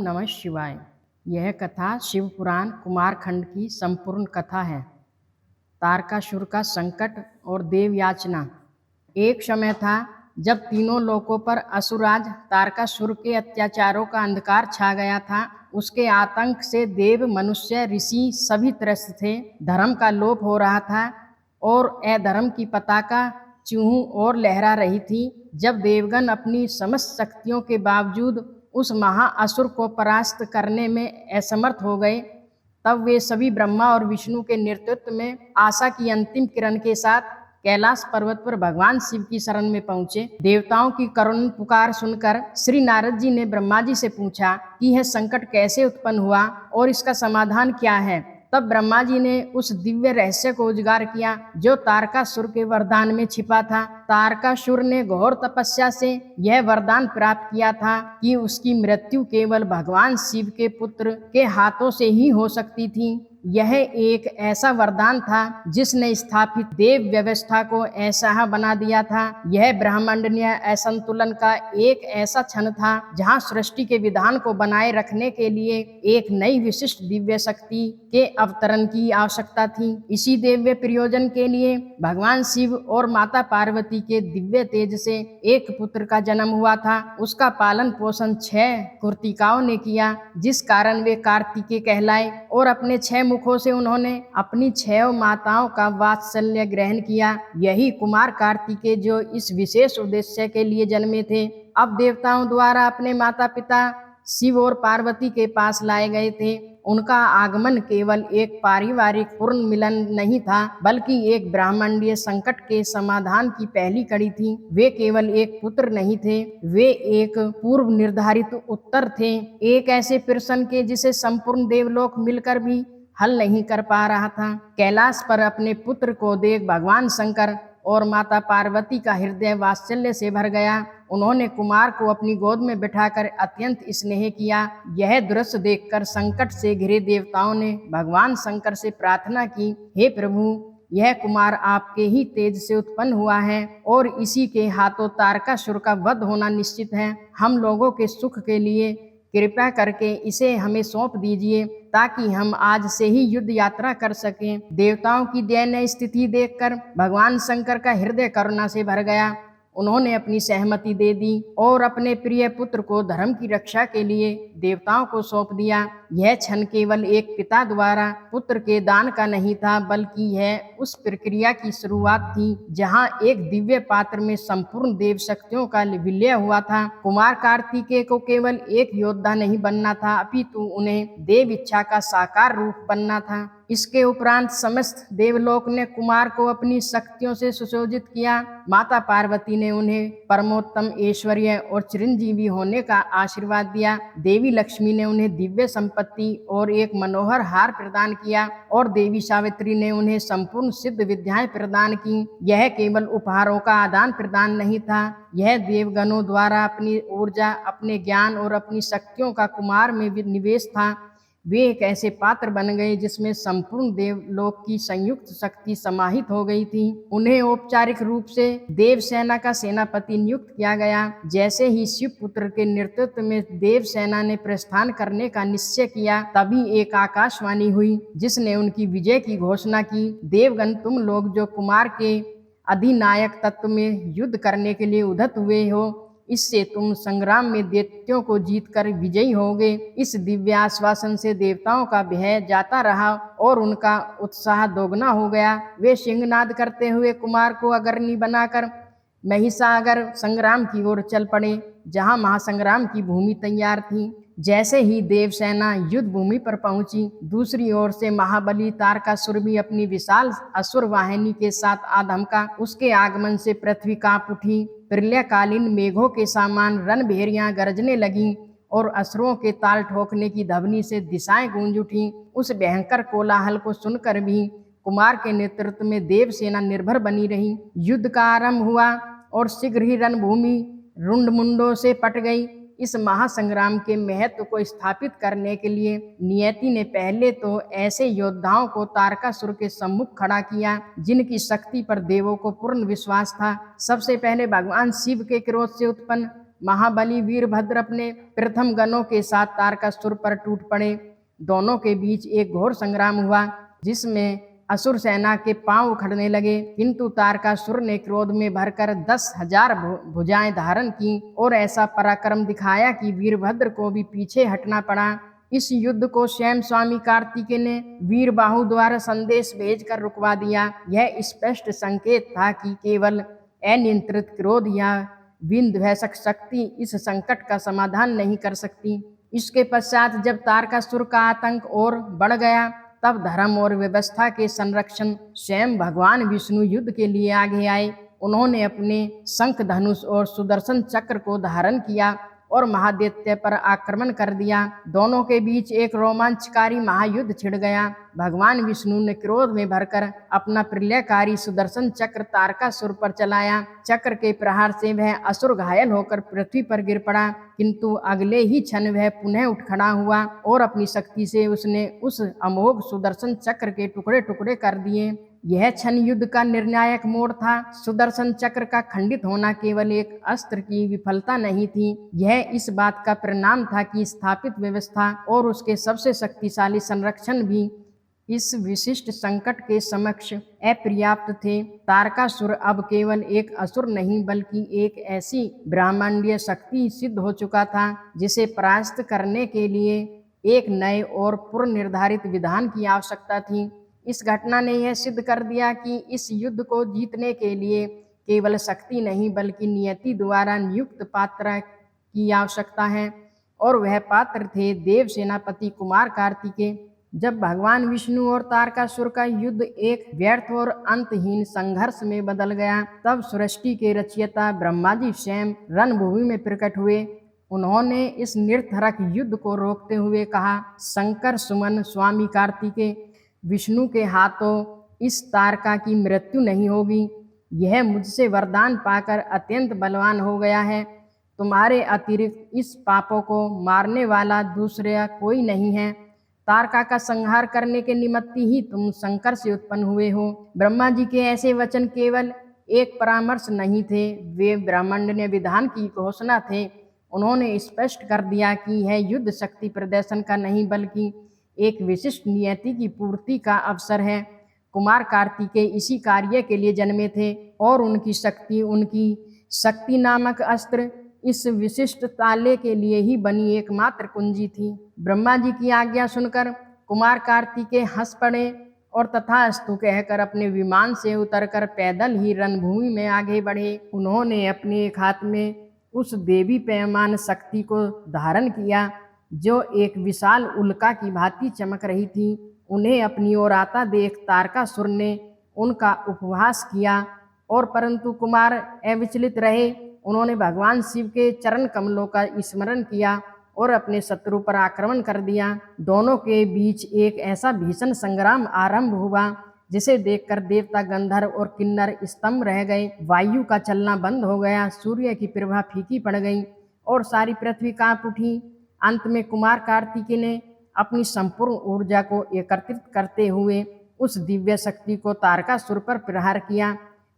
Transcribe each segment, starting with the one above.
नमः शिवाय। यह कथा शिव पुराण कुमारखंड की संपूर्ण कथा है। तारकासुर का संकट और देव याचना। एक समय था जब तीनों लोकों पर असुराज तारकासुर के अत्याचारों का अंधकार छा गया था। उसके आतंक से देव, मनुष्य, ऋषि सभी त्रस्त थे। धर्म का लोप हो रहा था और अधर्म की पताका चूहों और लहरा रही थी। जब देवगण अपनी समस्त शक्तियों के बावजूद उस महाअसुर को परास्त करने में असमर्थ हो गए, तब वे सभी ब्रह्मा और विष्णु के नेतृत्व में आशा की अंतिम किरण के साथ कैलाश पर्वत पर भगवान शिव की शरण में पहुंचे। देवताओं की करुण पुकार सुनकर श्री नारद जी ने ब्रह्मा जी से पूछा कि यह संकट कैसे उत्पन्न हुआ और इसका समाधान क्या है। तब ब्रह्मा जी ने उस दिव्य रहस्य को उजागर किया जो तारकासुर के वरदान में छिपा था। तारकासुर ने घोर तपस्या से यह वरदान प्राप्त किया था कि उसकी मृत्यु केवल भगवान शिव के पुत्र के हाथों से ही हो सकती थी। यह एक ऐसा वरदान था जिसने स्थापित देव व्यवस्था को ऐसा बना दिया था। यह ब्रह्मांडीय असंतुलन का एक ऐसा क्षण था जहां सृष्टि के विधान को बनाए रखने के लिए एक नई विशिष्ट दिव्य शक्ति के अवतरण की आवश्यकता थी। इसी दिव्य प्रयोजन के लिए भगवान शिव और माता पार्वती के दिव्य तेज से एक पुत्र का जन्म हुआ था। उसका पालन पोषण 6 कृतिकाओं ने किया, जिस कारण वे कार्तिकेय कहलाए और अपने 6 मुखों से उन्होंने अपनी 6 माताओं का वात्सल्य ग्रहण किया। यही कुमार कार्तिकेय जो इस विशेष उद्देश्य के लिए जन्मे थे, अब देवताओं द्वारा अपने माता पिता शिव और पार्वती के पास लाए गए थे। उनका आगमन केवल एक पारिवारिक पूर्ण मिलन नहीं था, बल्कि एक ब्रह्मांडीय संकट के समाधान की पहली कड़ी थी। वे केवल एक पुत्र नहीं थे, वे एक पूर्व निर्धारित उत्तर थे, एक ऐसे प्रश्न के जिसे संपूर्ण देवलोक मिलकर भी हल नहीं कर पा रहा था। कैलाश पर अपने पुत्र को देख भगवान शंकर और माता पार्वती का हृदय वात्सल्य से भर गया। उन्होंने कुमार को अपनी गोद में बिठाकर अत्यंत स्नेह किया। यह दृश्य देखकर संकट से घिरे देवताओं ने भगवान शंकर से प्रार्थना की, हे प्रभु, यह कुमार आपके ही तेज से उत्पन्न हुआ है और इसी के हाथों तारकासुर का वध होना निश्चित है। हम लोगों के सुख के लिए कृपया करके इसे हमें सौंप दीजिए ताकि हम आज से ही युद्ध यात्रा कर सकें। देवताओं की दयनीय स्थिति देखकर भगवान शंकर का हृदय करुणा से भर गया। उन्होंने अपनी सहमति दे दी और अपने प्रिय पुत्र को धर्म की रक्षा के लिए देवताओं को सौंप दिया। यह क्षण केवल एक पिता द्वारा पुत्र के दान का नहीं था, बल्कि यह उस प्रक्रिया की शुरुआत थी जहां एक दिव्य पात्र में संपूर्ण देव शक्तियों का विलय हुआ था। कुमार कार्तिकेय को केवल एक योद्धा नहीं बनना था, अपितु उन्हें देव इच्छा का साकार रूप बनना था। इसके उपरांत समस्त देवलोक ने कुमार को अपनी शक्तियों से सुशोभित किया। माता पार्वती ने उन्हें परमोत्तम ऐश्वर्य और चिरंजीवी होने का आशीर्वाद दिया। देवी लक्ष्मी ने उन्हें दिव्य संपत्ति और एक मनोहर हार प्रदान किया और देवी सावित्री ने उन्हें संपूर्ण सिद्ध विद्याएं प्रदान की। यह केवल उपहारों का आदान प्रदान नहीं था, यह देवगणों द्वारा अपनी ऊर्जा, अपने ज्ञान और अपनी शक्तियों का कुमार में निवेश था। वे एक ऐसे पात्र बन गए जिसमें संपूर्ण देवलोक की संयुक्त शक्ति समाहित हो गई थी। उन्हें औपचारिक रूप से देव सेना का सेनापति नियुक्त किया गया। जैसे ही शिव पुत्र के नेतृत्व में देव सेना ने प्रस्थान करने का निश्चय किया, तभी एक आकाशवाणी हुई जिसने उनकी विजय की घोषणा की। देवगण, तुम लोग जो कुमार के अधिनायक तत्व में युद्ध करने के लिए उद्यत हुए हो, इससे तुम संग्राम में दैत्यों को जीतकर विजयी होगे। इस दिव्य आश्वासन से देवताओं का भय जाता रहा और उनका उत्साह दोगुना हो गया। वे सिंहनाद करते हुए कुमार को अग्रणी बनाकर महिषागर संग्राम की ओर चल पड़े, जहां महासंग्राम की भूमि तैयार थी। जैसे ही देवसेना युद्ध भूमि पर पहुंची, दूसरी ओर से महाबली तारकासुर भी अपनी विशाल असुर वाहिनी के साथ आ धमका। उसके आगमन से पृथ्वी कांप उठी। प्रलयकालीन मेघों के समान रणभेरियां गरजने लगीं और असुरों के ताल ठोकने की ध्वनि से दिशाएं गूंज उठीं। उस भयंकर कोलाहल को सुनकर भी कुमार के नेतृत्व में देव सेना निर्भर बनी रही। युद्ध का आरंभ हुआ और शीघ्र ही रणभूमि रुंडमुंडों से पट गई। इस महासंग्राम के महत्व को स्थापित करने के लिए नियति ने पहले तो ऐसे योद्धाओं को तारकासुर के सम्मुख खड़ा किया जिनकी शक्ति पर देवों को पूर्ण विश्वास था। सबसे पहले भगवान शिव के क्रोध से उत्पन्न महाबली वीरभद्र अपने प्रथम गणों के साथ तारकासुर पर टूट पड़े। दोनों के बीच एक घोर संग्राम हुआ, जिसमें असुर सेना के पांव उखड़ने लगे, किंतु तारकासुर ने क्रोध में भरकर 10,000 भुजाएं धारण की और ऐसा पराक्रम दिखाया कि वीरभद्र को भी पीछे हटना पड़ा। इस युद्ध को स्वयं स्वामी कार्तिकेय ने वीरबाहु द्वारा संदेश भेजकर रुकवा दिया। यह स्पष्ट संकेत था कि केवल अनियंत्रित क्रोध या विध्वंसक शक्ति इस संकट का समाधान नहीं कर सकती। इसके पश्चात जब तारकासुर का आतंक और बढ़ गया, तब धर्म और व्यवस्था के संरक्षण स्वयं भगवान विष्णु युद्ध के लिए आगे आए। उन्होंने अपने शंख धनुष और सुदर्शन चक्र को धारण किया और महादैत्य पर आक्रमण कर दिया। दोनों के बीच एक रोमांचकारी महायुद्ध छिड़ गया। भगवान विष्णु ने क्रोध में भरकर अपना प्रलयकारी सुदर्शन चक्र तारकासुर पर चलाया। चक्र के प्रहार से वह असुर घायल होकर पृथ्वी पर गिर पड़ा, किंतु अगले ही क्षण वह पुनः उठ खड़ा हुआ और अपनी शक्ति से उसने उस अमोघ सुदर्शन चक्र के टुकड़े टुकड़े कर दिए। यह क्षण युद्ध का निर्णायक मोड़ था। सुदर्शन चक्र का खंडित होना केवल एक अस्त्र की विफलता नहीं थी, यह इस बात का परिणाम था कि स्थापित व्यवस्था और उसके सबसे शक्तिशाली संरक्षण भी इस विशिष्ट संकट के समक्ष अपर्याप्त थे। तारकासुर अब केवल एक असुर नहीं, बल्कि एक ऐसी ब्रह्मांडीय शक्ति सिद्ध हो चुका था, जिसे परास्त करने के लिए एक नए और पूर्व निर्धारित विधान की आवश्यकता थी। इस घटना ने यह सिद्ध कर दिया कि इस युद्ध को जीतने के लिए केवल शक्ति नहीं, बल्कि नियति द्वारा नियुक्त पात्र की आवश्यकता है, और वह पात्र थे देव सेनापति कुमार कार्तिकेय। जब भगवान विष्णु और तारकासुर का युद्ध एक व्यर्थ और अंतहीन संघर्ष में बदल गया, तब सृष्टि के रचयिता ब्रह्मा जी स्वयं रणभूमि में प्रकट हुए। उन्होंने इस निरर्थक युद्ध को रोकते हुए कहा, शंकर सुमन स्वामी कार्तिकेय, विष्णु के हाथों इस तारका की मृत्यु नहीं होगी। यह मुझसे वरदान पाकर अत्यंत बलवान हो गया है। तुम्हारे अतिरिक्त इस पापों को मारने वाला दूसरा कोई नहीं है। तारका का संहार करने के निमित्त ही तुम शंकर से उत्पन्न हुए हो। ब्रह्मा जी के ऐसे वचन केवल एक परामर्श नहीं थे, वे ब्रह्मांडीय विधान की घोषणा थे। उन्होंने स्पष्ट कर दिया कि यह युद्ध शक्ति प्रदर्शन का नहीं, बल्कि एक विशिष्ट नियति की पूर्ति का अवसर है। कुमार कार्तिकेय इसी कार्य के लिए जन्मे थे, और उनकी शक्ति नामक अस्त्र इस विशिष्ट ताले के लिए ही बनी एकमात्र कुंजी थी। ब्रह्मा जी की आज्ञा सुनकर कुमार कार्तिकेय हंस पड़े और तथास्तु कहकर अपने विमान से उतरकर पैदल ही रणभूमि में आगे बढ़े। उन्होंने अपने एक हाथ में उस देवी पैमान शक्ति को धारण किया, जो एक विशाल उल्का की भांति चमक रही थी। उन्हें अपनी ओर आता देख तारकासुर ने उनका उपहास किया, और परंतु कुमार अविचलित रहे। उन्होंने भगवान शिव के चरण कमलों का स्मरण किया और अपने शत्रु पर आक्रमण कर दिया। दोनों के बीच एक ऐसा भीषण संग्राम आरंभ हुआ, जिसे देखकर देवता गंधर्व और किन्नर स्तंभ रह गए। वायु का चलना बंद हो गया, सूर्य की प्रभा फीकी पड़ गई और सारी पृथ्वी कांप उठी। अंत में कुमार कार्तिकेय ने अपनी संपूर्ण ऊर्जा को एकत्रित करते हुए उस दिव्य शक्ति को तारकासुर पर प्रहार किया।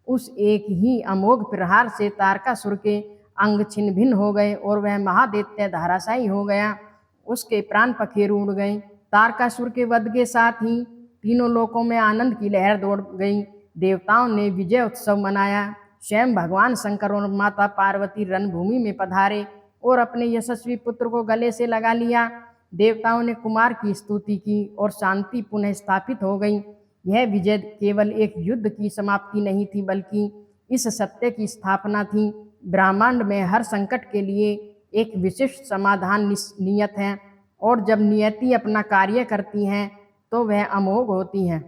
उस एक ही अमोघ प्रहार से तारकासुर के अंग छिन्न भिन्न हो गए और वह महादैत्य धराशायी हो गया। उसके प्राण पखेरु उड़ गए। तारकासुर के वध के साथ ही तीनों लोकों में आनंद की लहर दौड़ गई। देवताओं ने विजय उत्सव मनाया। स्वयं भगवान शंकर और माता पार्वती रणभूमि में पधारे और अपने यशस्वी पुत्र को गले से लगा लिया। देवताओं ने कुमार की स्तुति की और शांति पुनः स्थापित हो गई। यह विजय केवल एक युद्ध की समाप्ति नहीं थी, बल्कि इस सत्य की स्थापना थी, ब्रह्मांड में हर संकट के लिए एक विशिष्ट समाधान नियत है, और जब नियति अपना कार्य करती है तो वह अमोघ होती है।